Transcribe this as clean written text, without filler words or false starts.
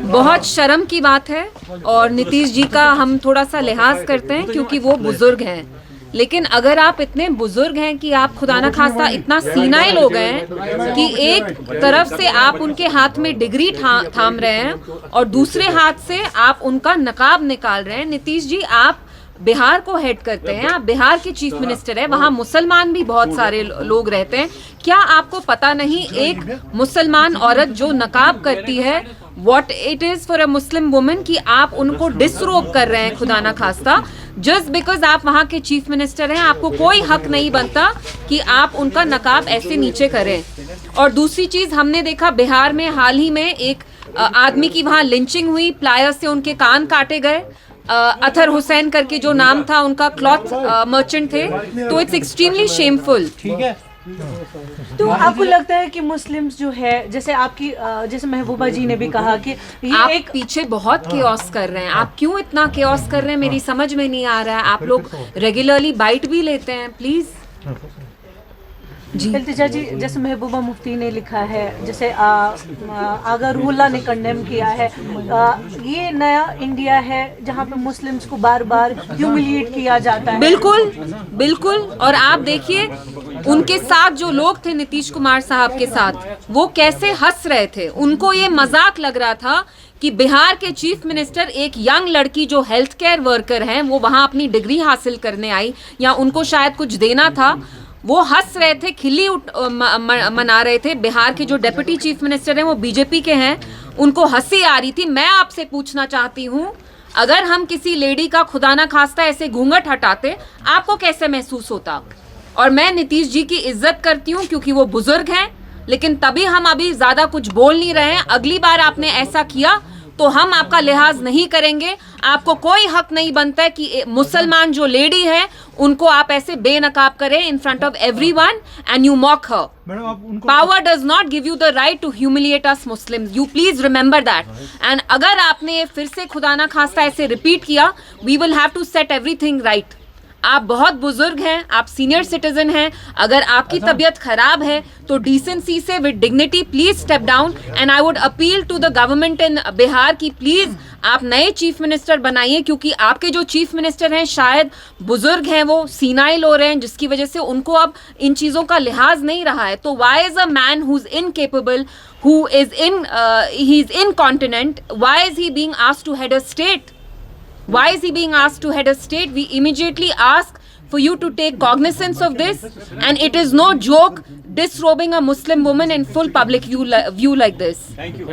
बहुत शर्म की बात है और नीतीश जी का हम थोड़ा सा लिहाज करते हैं क्योंकि वो बुजुर्ग हैं, लेकिन अगर आप इतने बुजुर्ग हैं कि आप खुदा न खास्ता इतना सीनाइल हो गए हैं कि एक तरफ से आप उनके हाथ में डिग्री थाम रहे हैं और दूसरे हाथ से आप उनका नकाब निकाल रहे हैं। नीतीश जी, आप बिहार को हेड करते हैं, आप बिहार के चीफ मिनिस्टर हैं, वहाँ मुसलमान भी बहुत सारे लोग रहते हैं। क्या आपको पता नहीं एक मुसलमान औरत जो नकाब करती है, what it is for a Muslim woman, कि आप उनको डिसरोब कर रहे हैं खुदा ना खास्ता, जस्ट बिकॉज आप वहाँ के चीफ मिनिस्टर हैं। आपको कोई हक नहीं बनता कि आप उनका नकाब ऐसे नीचे करें। और दूसरी चीज, हमने देखा बिहार में हाल ही में एक आदमी की वहाँ लिंचिंग हुई, प्लायर से उनके कान काटे गए। अतहर हुसैन करके जो नाम था उनका, क्लॉथ मर्चेंट थे। तो इट्स एक्सट्रीमली शेमफुल। ठीक है। तो आपको लगता है कि मुस्लिम्स जो है, जैसे आपकी जैसे महबूबा जी ने भी कहा कि ये आप एक पीछे बहुत केओस कर रहे हैं, आप क्यों इतना केओस कर रहे हैं मेरी समझ में नहीं आ रहा है। आप लोग रेगुलरली बाइट भी लेते हैं, प्लीज जी। इल्तिजा जी, जैसे महबूबा मुफ्ती ने लिखा है, जैसे आगा रूहुल्लाह ने कंडेम किया है, ये नया इंडिया है जहाँ पे मुस्लिम्स को बार बार ह्यूमिलिएट किया जाता है। बिल्कुल बिल्कुल। और आप देखिए उनके साथ जो लोग थे नीतीश कुमार साहब के साथ, वो कैसे हंस रहे थे। उनको ये मजाक लग रहा था कि बिहार के चीफ मिनिस्टर, एक यंग लड़की जो हेल्थ केयर वर्कर हैं, वो वहाँ अपनी डिग्री हासिल करने आई या उनको शायद कुछ देना था, वो हंस रहे थे, खिल्ली मना रहे थे। बिहार के जो डेप्यूटी चीफ मिनिस्टर हैं वो बीजेपी के हैं, उनको हंसी आ रही थी। मैं आपसे पूछना चाहती हूँ, अगर हम किसी लेडी का खुदा ना खास्ता ऐसे घूंघट हटाते, आपको कैसे महसूस होता? और मैं नीतीश जी की इज्जत करती हूँ क्योंकि वो बुजुर्ग हैं, लेकिन तभी हम अभी ज्यादा कुछ बोल नहीं रहे हैं। अगली बार आपने ऐसा किया तो हम आपका लिहाज नहीं करेंगे। आपको कोई हक नहीं बनता है कि मुसलमान जो लेडी है उनको आप ऐसे बेनकाब करें in front of everyone and you mock her. Power does not give you the right to humiliate us Muslims, you please remember that. And अगर आपने फिर से खुदा ना खास्ता ऐसे रिपीट किया, we will have to set everything right. आप बहुत बुजुर्ग हैं, आप सीनियर सिटीजन हैं, अगर आपकी तबीयत खराब है तो डिसेंसी से with dignity please step down. And I would appeal to the government in Bihar की प्लीज आप नए चीफ मिनिस्टर बनाइए, क्योंकि आपके जो चीफ मिनिस्टर हैं शायद बुजुर्ग हैं, वो सीनाइल हो रहे हैं, जिसकी वजह से उनको अब इन चीज़ों का लिहाज नहीं रहा है। तो why is a man who is incapable, who is he is incontinent, why is he being asked to head a state? Why is he being asked to head a state? We immediately ask for you to take cognizance of this, and it is no joke disrobing a Muslim woman in full public view like this. Thank you.